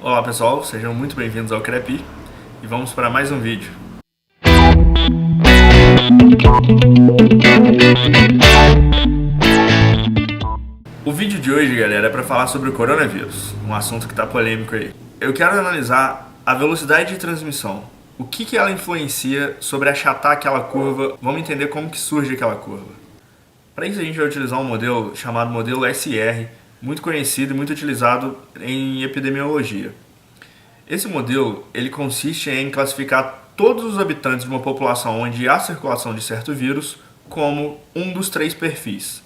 Olá pessoal, sejam muito bem-vindos ao CREPI e vamos para mais um vídeo. O vídeo de hoje, galera, é para falar sobre o coronavírus, um assunto que está polêmico aí. Eu quero analisar a velocidade de transmissão, o que ela influencia sobre achatar aquela curva, vamos entender como que surge aquela curva. Para isso a gente vai utilizar um modelo chamado modelo SR, muito conhecido e muito utilizado em epidemiologia. Esse modelo ele consiste em classificar todos os habitantes de uma população onde há circulação de certo vírus como um dos três perfis: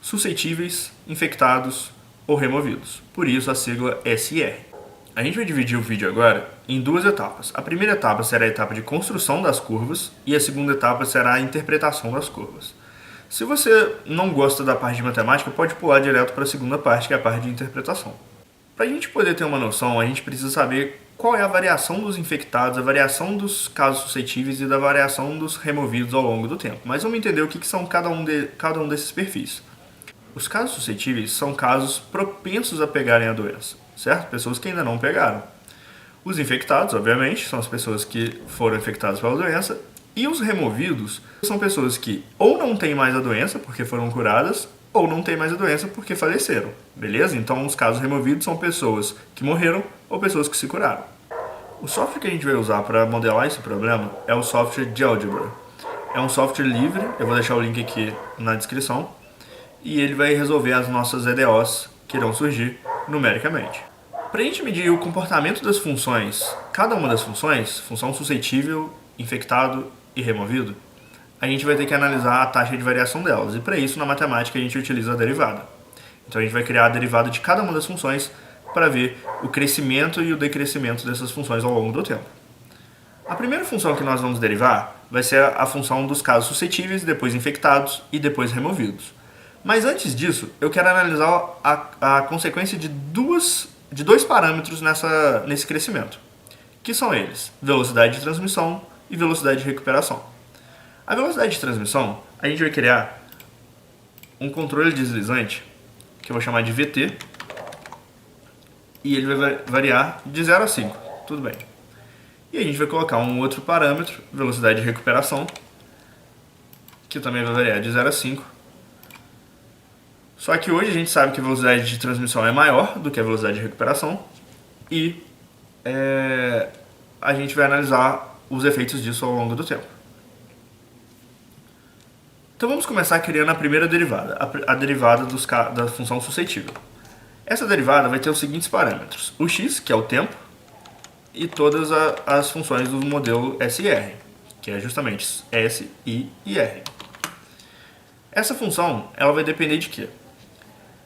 suscetíveis, infectados ou removidos. Por isso a sigla SR. A gente vai dividir o vídeo agora em duas etapas. A primeira etapa será a etapa de construção das curvas e a segunda etapa será a interpretação das curvas. Se você não gosta da parte de matemática, pode pular direto para a segunda parte, que é a parte de interpretação. Para a gente poder ter uma noção, a gente precisa saber qual é a variação dos infectados, a variação dos casos suscetíveis e da variação dos removidos ao longo do tempo. Mas vamos entender o que são cada um desses perfis. Os casos suscetíveis são casos propensos a pegarem a doença, certo? Pessoas que ainda não pegaram. Os infectados, obviamente, são as pessoas que foram infectadas pela doença. E os removidos são pessoas que ou não têm mais a doença porque foram curadas, ou não têm mais a doença porque faleceram, beleza? Então os casos removidos são pessoas que morreram ou pessoas que se curaram. O software que a gente vai usar para modelar esse problema é o software GeoGebra. É um software livre, eu vou deixar o link aqui na descrição, e ele vai resolver as nossas EDOs que irão surgir numericamente. Para a gente medir o comportamento das funções, cada uma das funções, função suscetível, infectado e removido, a gente vai ter que analisar a taxa de variação delas. E para isso, na matemática, a gente utiliza a derivada. Então a gente vai criar a derivada de cada uma das funções para ver o crescimento e o decrescimento dessas funções ao longo do tempo. A primeira função que nós vamos derivar vai ser a função dos casos suscetíveis, depois infectados e depois removidos. Mas antes disso, eu quero analisar a consequência de dois parâmetros nesse crescimento, que são eles: velocidade de transmissão e velocidade de recuperação. A velocidade de transmissão, a gente vai criar um controle deslizante, que eu vou chamar de VT, e ele vai variar de 0 a 5, tudo bem. E a gente vai colocar um outro parâmetro, velocidade de recuperação, que também vai variar de 0 a 5. Só que hoje a gente sabe que a velocidade de transmissão é maior do que a velocidade de recuperação, e a gente vai analisar os efeitos disso ao longo do tempo. Então vamos começar criando a primeira derivada, a derivada da função suscetível. Essa derivada vai ter os seguintes parâmetros: o x, que é o tempo, e todas as funções do modelo SR, que é justamente S, I e R. Essa função ela vai depender de quê?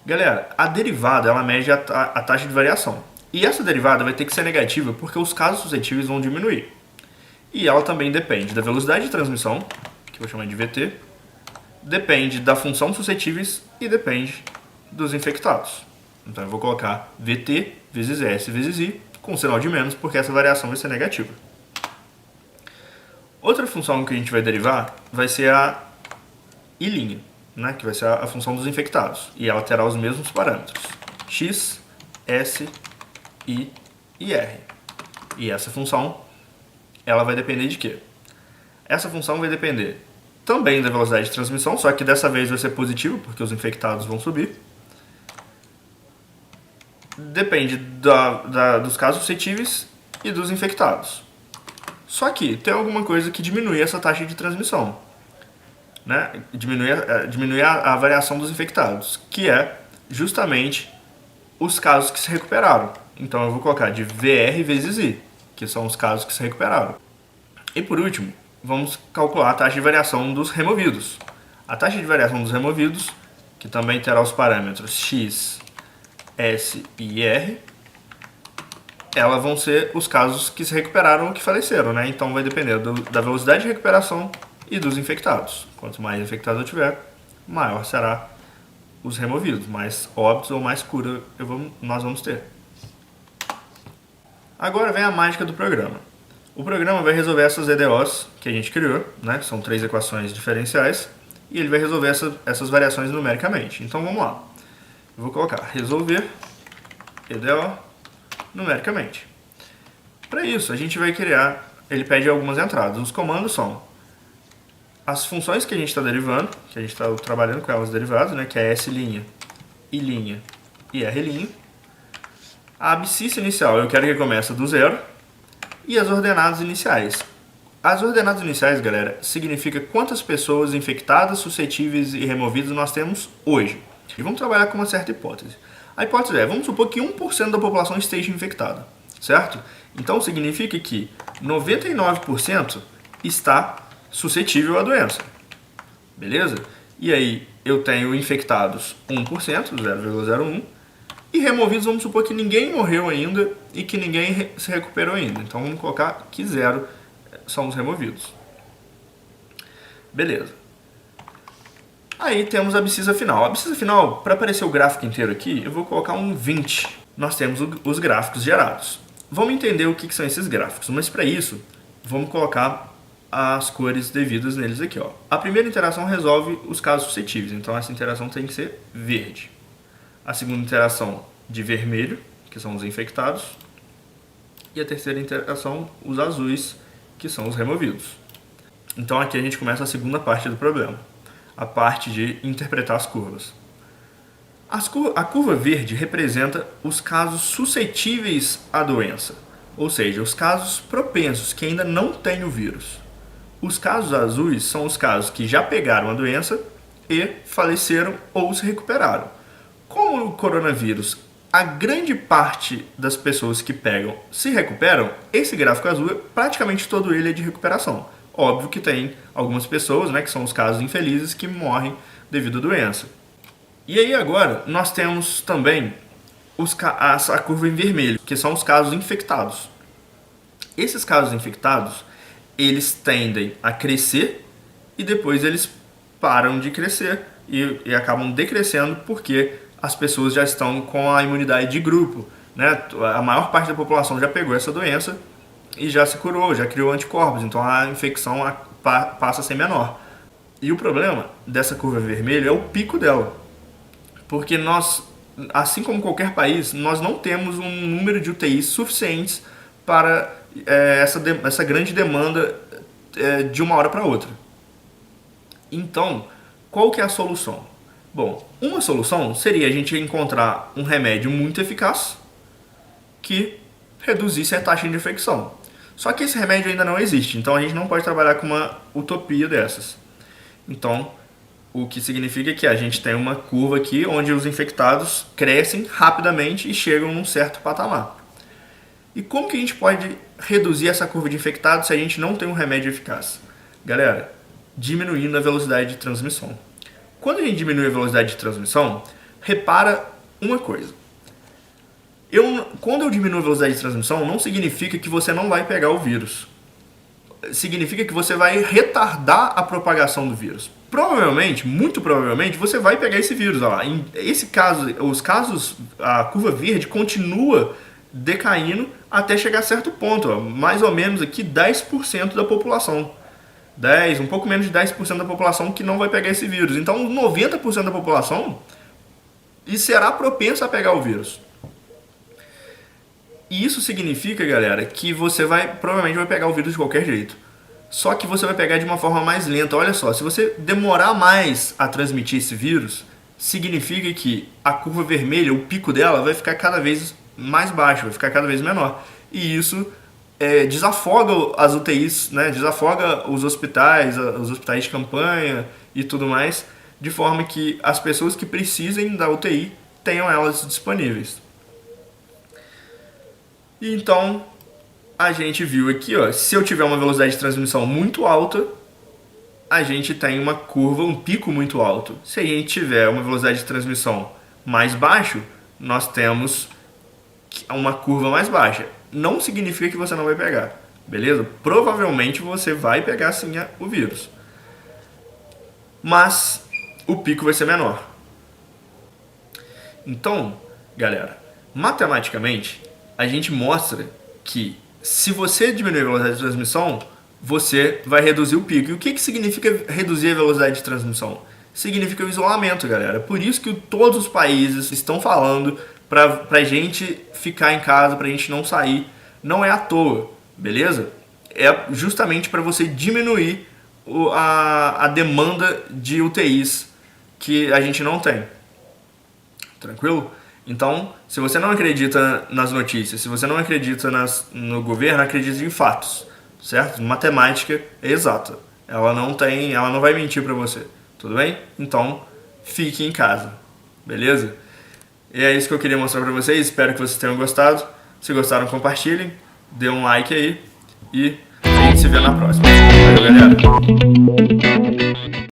Galera, a derivada ela mede a taxa de variação. E essa derivada vai ter que ser negativa porque os casos suscetíveis vão diminuir. E ela também depende da velocidade de transmissão, que eu vou chamar de VT, depende da função suscetíveis e depende dos infectados. Então eu vou colocar VT vezes S vezes I com sinal de menos, porque essa variação vai ser negativa. Outra função que a gente vai derivar vai ser a I', né, que vai ser a função dos infectados. E ela terá os mesmos parâmetros: X, S, I e R. E essa função ela vai depender de quê? Essa função vai depender também da velocidade de transmissão, só que dessa vez vai ser positivo, porque os infectados vão subir. Depende dos casos suscetíveis e dos infectados. Só que tem alguma coisa que diminui essa taxa de transmissão, né? Diminui a variação dos infectados, que é justamente os casos que se recuperaram. Então eu vou colocar de VR vezes I, que são os casos que se recuperaram. E por último, vamos calcular a taxa de variação dos removidos. A taxa de variação dos removidos, que também terá os parâmetros X, S e R, elas vão ser os casos que se recuperaram ou que faleceram, né? Então vai depender da velocidade de recuperação e dos infectados. Quanto mais infectados eu tiver, maior será os removidos, mais óbitos ou mais cura nós vamos ter. Agora vem a mágica do programa. O programa vai resolver essas EDOs que a gente criou, né? São 3 equações diferenciais, e ele vai resolver essas variações numericamente. Então vamos lá. Eu vou colocar resolver EDO numericamente. Para isso, a gente vai criar, ele pede algumas entradas. Os comandos são as funções que a gente está derivando, que a gente está trabalhando com elas derivadas, né, que é S', I' e R'. A abscissa inicial eu quero que comece do zero. E as ordenadas iniciais. As ordenadas iniciais, galera, significa quantas pessoas infectadas, suscetíveis e removidas nós temos hoje. E vamos trabalhar com uma certa hipótese. A hipótese é, vamos supor que 1% da população esteja infectada, certo? Então significa que 99% está suscetível à doença, beleza? E aí eu tenho infectados 1%, 0,01%, e removidos, vamos supor que ninguém morreu ainda e que ninguém se recuperou ainda. Então vamos colocar que 0 são os removidos. Beleza. Aí temos a abscissa final. A abscissa final, para aparecer o gráfico inteiro aqui, eu vou colocar um 20. Nós temos os gráficos gerados. Vamos entender o que são esses gráficos, mas para isso, vamos colocar as cores devidas neles aqui. Ó. A primeira interação resolve os casos suscetíveis, então essa interação tem que ser verde. A segunda interação de vermelho, que são os infectados. E a terceira interação, os azuis, que são os removidos. Então aqui a gente começa a segunda parte do problema. A parte de interpretar as curvas. A curva verde representa os casos suscetíveis à doença. Ou seja, os casos propensos, que ainda não têm o vírus. Os casos azuis são os casos que já pegaram a doença e faleceram ou se recuperaram. Como o coronavírus, a grande parte das pessoas que pegam se recuperam, esse gráfico azul, praticamente todo ele é de recuperação. Óbvio que tem algumas pessoas, né, que são os casos infelizes, que morrem devido à doença. E aí agora nós temos também a curva em vermelho, que são os casos infectados. Esses casos infectados, eles tendem a crescer e depois eles param de crescer e acabam decrescendo porque as pessoas já estão com a imunidade de grupo, né? A maior parte da população já pegou essa doença e já se curou, já criou anticorpos, então a infecção passa a ser menor. E o problema dessa curva vermelha é o pico dela, porque nós, assim como qualquer país, nós não temos um número de UTIs suficientes para essa grande demanda de uma hora para outra. Então, qual que é a solução? Bom, uma solução seria a gente encontrar um remédio muito eficaz que reduzisse a taxa de infecção. Só que esse remédio ainda não existe, então a gente não pode trabalhar com uma utopia dessas. Então, o que significa que a gente tem uma curva aqui onde os infectados crescem rapidamente e chegam num certo patamar. E como que a gente pode reduzir essa curva de infectados se a gente não tem um remédio eficaz? Galera, diminuindo a velocidade de transmissão. Quando a gente diminui a velocidade de transmissão, repara uma coisa. Quando eu diminuo a velocidade de transmissão, não significa que você não vai pegar o vírus. Significa que você vai retardar a propagação do vírus. Provavelmente, muito provavelmente, você vai pegar esse vírus. Ó. Em esse caso, a curva verde continua decaindo até chegar a certo ponto. Ó. Mais ou menos aqui 10% da população. Um pouco menos de 10% da população que não vai pegar esse vírus. Então, 90% da população será propensa a pegar o vírus. E isso significa, galera, que você provavelmente vai pegar o vírus de qualquer jeito. Só que você vai pegar de uma forma mais lenta. Olha só, se você demorar mais a transmitir esse vírus, significa que a curva vermelha, o pico dela, vai ficar cada vez mais baixo, vai ficar cada vez menor. E isso desafoga as UTIs, né? Desafoga os hospitais de campanha e tudo mais, de forma que as pessoas que precisem da UTI tenham elas disponíveis. Então, a gente viu aqui, ó, se eu tiver uma velocidade de transmissão muito alta, a gente tem uma curva, um pico muito alto. Se a gente tiver uma velocidade de transmissão mais baixa, nós temos uma curva mais baixa. Não significa que você não vai pegar, beleza? Provavelmente você vai pegar sim o vírus, mas o pico vai ser menor. Então, galera, matematicamente, a gente mostra que se você diminuir a velocidade de transmissão, você vai reduzir o pico. E o que significa reduzir a velocidade de transmissão? Significa o isolamento, galera. Por isso que todos os países estão falando pra gente ficar em casa, pra gente não sair. Não é à toa, beleza? É justamente para você diminuir a demanda de UTIs que a gente não tem. Tranquilo? Então, se você não acredita nas notícias, se você não acredita no governo, acredite em fatos, certo? Matemática é exata. Ela não vai mentir pra você, tudo bem? Então, fique em casa, beleza? E é isso que eu queria mostrar pra vocês, espero que vocês tenham gostado. Se gostaram, compartilhem, dê um like aí e a gente se vê na próxima. Valeu, galera!